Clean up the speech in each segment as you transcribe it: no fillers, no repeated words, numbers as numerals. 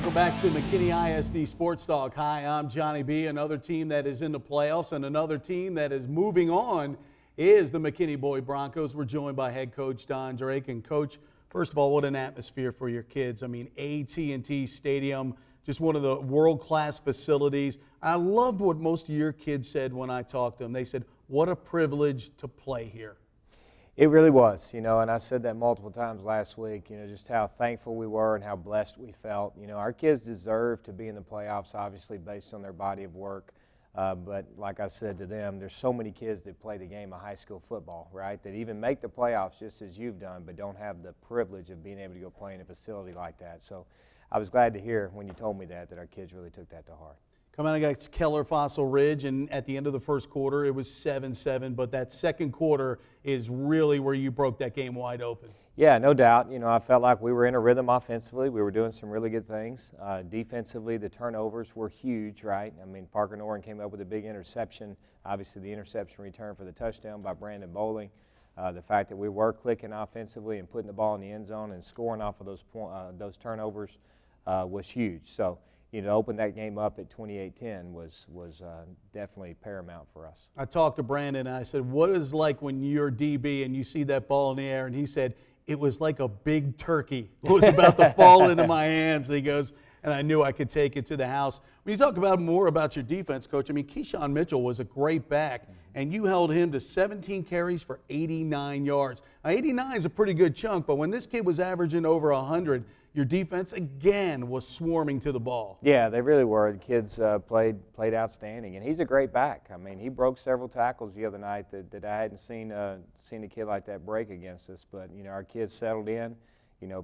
Welcome back to McKinney ISD Sports Talk. Hi, I'm Johnny B. Another team that is in the playoffs and another team that is moving on is the McKinney Boyd Broncos. We're joined by head coach Don Drake. And coach, first of all, what an atmosphere for your kids. I mean, AT&T Stadium, just one of the world-class facilities. I loved what most of your kids said when I talked to them. They said, what a privilege to play here. It really was, and I said that multiple times last week, just how thankful we were and how blessed we felt. Our kids deserve to be in the playoffs, obviously, based on their body of work. But like I said to them, there's so many kids that play the game of high school football, right, that even make the playoffs just as you've done, but don't have the privilege of being able to go play in a facility like that. So I was glad to hear when you told me that our kids really took that to heart. Coming against Keller Fossil Ridge, and at the end of the first quarter, it was 7-7, but that second quarter is really where you broke that game wide open. Yeah, no doubt. I felt like we were in a rhythm offensively. We were doing some really good things. Defensively, the turnovers were huge, right? I mean, Parker Noren came up with a big interception. Obviously, the interception return for the touchdown by Brandon Bowling. The fact that we were clicking offensively and putting the ball in the end zone and scoring off of those turnovers was huge. So, to open that game up at 28-10 was definitely paramount for us. I talked to Brandon and I said, what is it like when you're DB and you see that ball in the air? And he said, it was like a big turkey. It was about to fall into my hands. And he goes, and I knew I could take it to the house. When you talk more about your defense, Coach, I mean, Keyshawn Mitchell was a great back, and you held him to 17 carries for 89 yards. Now, 89 is a pretty good chunk, but when this kid was averaging over 100, your defense, again, was swarming to the ball. Yeah, they really were. The kids played outstanding, and he's a great back. I mean, he broke several tackles the other night that I hadn't seen a kid like that break against us. But, our kids settled in,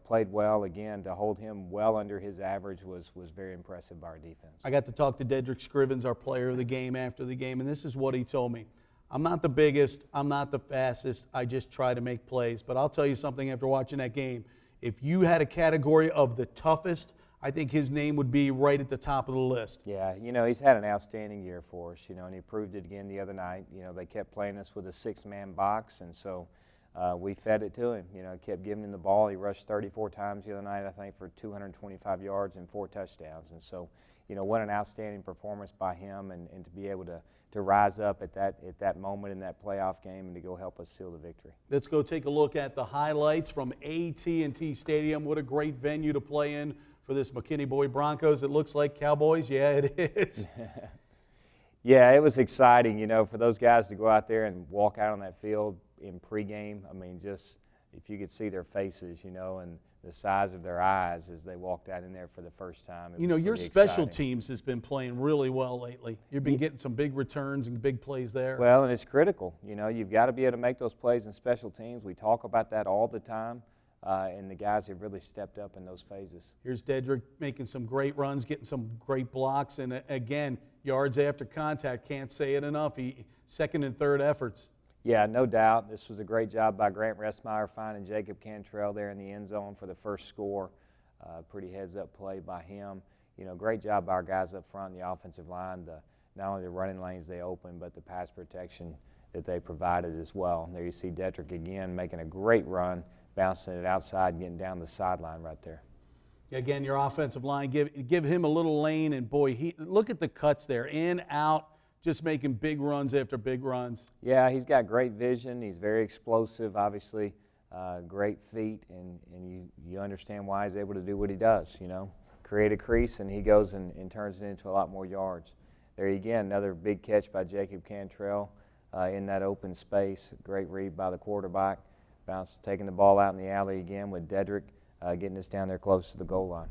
played well. Again, to hold him well under his average was very impressive by our defense. I got to talk to Dedrick Scrivens, our player of the game, after the game, and this is what he told me. I'm not the biggest, I'm not the fastest, I just try to make plays. But I'll tell you something after watching that game. If you had a category of the toughest, I think his name would be right at the top of the list. Yeah, he's had an outstanding year for us, and he proved it again the other night. They kept playing us with a six-man box, and so we fed it to him. Kept giving him the ball. He rushed 34 times the other night, I think, for 225 yards and 4 touchdowns. And so, what an outstanding performance by him, and to be able to rise up at that moment in that playoff game and to go help us seal the victory. Let's go take a look at the highlights from AT&T Stadium. What a great venue to play in for this McKinney Boyd Broncos. It looks like Cowboys. Yeah, it is. Yeah, it was exciting, for those guys to go out there and walk out on that field in pregame. I mean, just if you could see their faces, and the size of their eyes as they walked out in there for the first time. Your special teams has been playing really well lately. You've been getting some big returns and big plays there. Well, and it's critical. You've got to be able to make those plays in special teams. We talk about that all the time, and the guys have really stepped up in those phases. Here's Dedrick making some great runs, getting some great blocks, and again, yards after contact. Can't say it enough. Second and third efforts. Yeah, no doubt. This was a great job by Grant Ressmeyer finding Jacob Cantrell there in the end zone for the first score. Pretty heads-up play by him. Great job by our guys up front in the offensive line. Not only the running lanes they opened, but the pass protection that they provided as well. And there you see Dedrick again making a great run, bouncing it outside and getting down the sideline right there. Again, your offensive line, give him a little lane, and boy, look at the cuts there, in, out. Just making big runs after big runs. Yeah, he's got great vision. He's very explosive, obviously, great feet, and you understand why he's able to do what he does, Create a crease, and he goes and turns it into a lot more yards. There again, another big catch by Jacob Cantrell in that open space. Great read by the quarterback. Taking the ball out in the alley again with Dedrick getting us down there close to the goal line.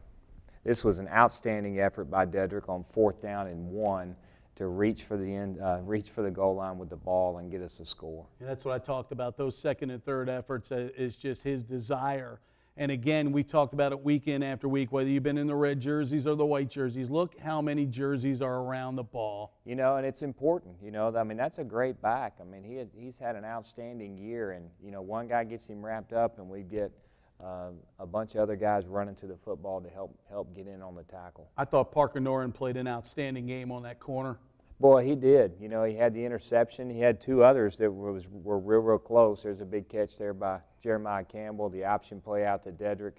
This was an outstanding effort by Dedrick on 4th down and 1. To reach for the goal line with the ball and get us a score. Yeah, that's what I talked about. Those second and third efforts is just his desire. And again, we talked about it week in after week, whether you've been in the red jerseys or the white jerseys. Look how many jerseys are around the ball. And it's important. I mean, that's a great back. I mean, he's had an outstanding year, and one guy gets him wrapped up, and we get a bunch of other guys running to the football to help get in on the tackle. I thought Parker Noren played an outstanding game on that corner. Boy, he did. He had the interception. He had 2 others that were real close. There's a big catch there by Jeremiah Campbell, the option play out to Dedrick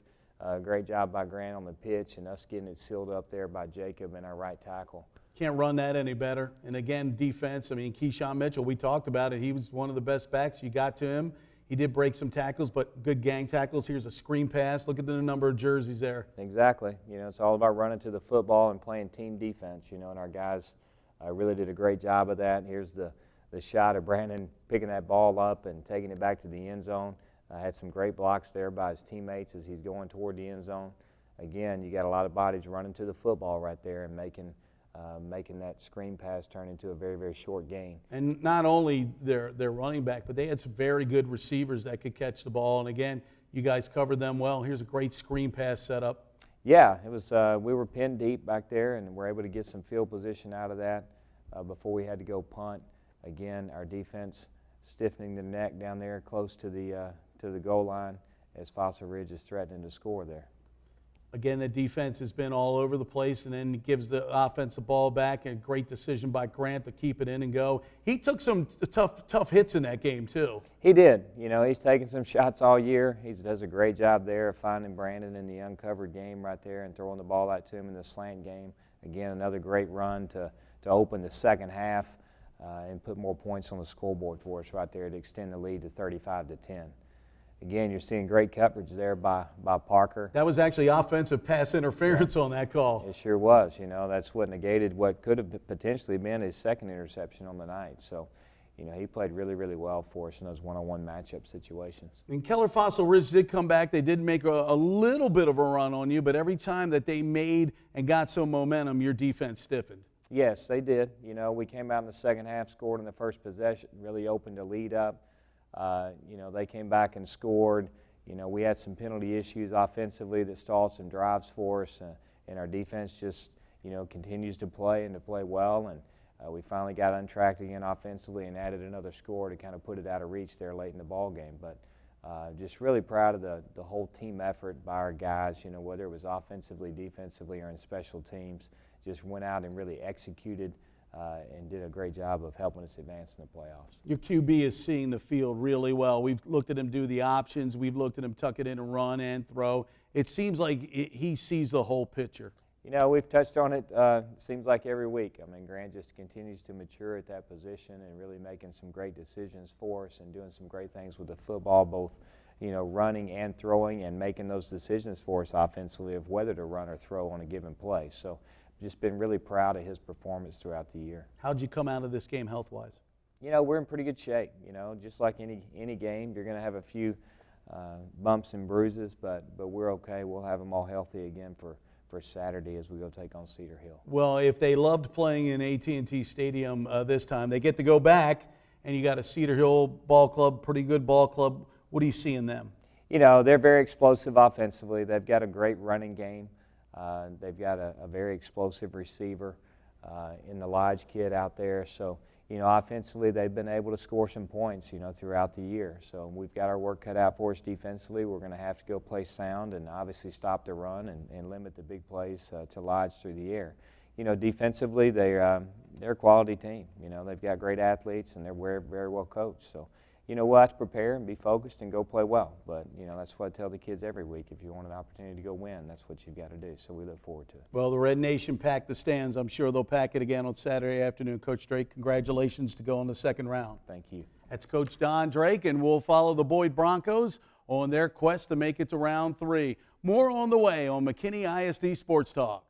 Great job by Grant on the pitch and us getting it sealed up there by Jacob and our right tackle. Can't run that any better. And again, defense, I mean, Keyshawn Mitchell, we talked about it. He was one of the best backs. You got to him. He did break some tackles, but good gang tackles. Here's a screen pass. Look at the number of jerseys there. Exactly. You know, it's all about running to the football and playing team defense, you know, and our guys really did a great job of that. Here's the shot of Brandon picking that ball up and taking it back to the end zone. Had some great blocks there by his teammates as he's going toward the end zone. Again, you got a lot of bodies running to the football right there and making that screen pass turn into a very, very short gain. And not only their running back, but they had some very good receivers that could catch the ball. And again, you guys covered them well. Here's a great screen pass setup. Yeah, it was. We were pinned deep back there, and we're able to get some field position out of that before we had to go punt. Again, our defense stiffening the neck down there close to the goal line as Fossil Ridge is threatening to score there. Again, the defense has been all over the place, and then gives the offense the ball back. A great decision by Grant to keep it in and go. He took some tough hits in that game too. He did. You know, he's taken some shots all year. He does a great job there of finding Brandon in the uncovered game right there and throwing the ball out to him in the slant game. Again, another great run to open the second half and put more points on the scoreboard for us right there to extend the lead to 35-10. Again, you're seeing great coverage there by Parker. That was actually offensive pass interference on that call. It sure was. You know, that's what negated what could have potentially been his second interception on the night. So, you know, he played really, really well for us in those one-on-one matchup situations. And Keller Fossil Ridge did come back. They did make a little bit of a run on you, but every time that they made and got some momentum, your defense stiffened. Yes, they did. You know, we came out in the second half, scored in the first possession, really opened the lead up. You know, they came back and scored. You know, we had some penalty issues offensively that stalled some drives for us, and our defense just, you know, continues to play and to play well. And we finally got untracked again offensively and added another score to kind of put it out of reach there late in the ball game. But just really proud of the whole team effort by our guys, you know, whether it was offensively, defensively, or in special teams, just went out and really executed and did a great job of helping us advance in the playoffs. Your QB is seeing the field really well. We've looked at him do the options. We've looked at him tuck it in and run and throw. It seems like he sees the whole picture. You know, we've touched on it, seems like every week. I mean, Grant just continues to mature at that position and really making some great decisions for us and doing some great things with the football, both, you know, running and throwing and making those decisions for us offensively of whether to run or throw on a given play. So just been really proud of his performance throughout the year. How'd you come out of this game health-wise? You know, we're in pretty good shape. You know, just like any game, you're going to have a few bumps and bruises, but we're okay. We'll have them all healthy again for Saturday as we go take on Cedar Hill. Well, if they loved playing in AT&T Stadium this time, they get to go back, and you got a Cedar Hill ball club, pretty good ball club. What do you see in them? You know, they're very explosive offensively. They've got a great running game. They've got a very explosive receiver in the Lodge kid out there. So, you know, offensively, they've been able to score some points, you know, throughout the year. So we've got our work cut out for us defensively. We're going to have to go play sound and obviously stop the run and limit the big plays to Lodge through the air. You know, defensively, they're a quality team. You know, they've got great athletes and they're very, very well coached. So, you know, we'll have to prepare and be focused and go play well. But, you know, that's what I tell the kids every week. If you want an opportunity to go win, that's what you've got to do. So we look forward to it. Well, the Red Nation packed the stands. I'm sure they'll pack it again on Saturday afternoon. Coach Drake, congratulations to go in the second round. Thank you. That's Coach Don Drake, and we'll follow the Boyd Broncos on their quest to make it to round 3. More on the way on McKinney ISD Sports Talk.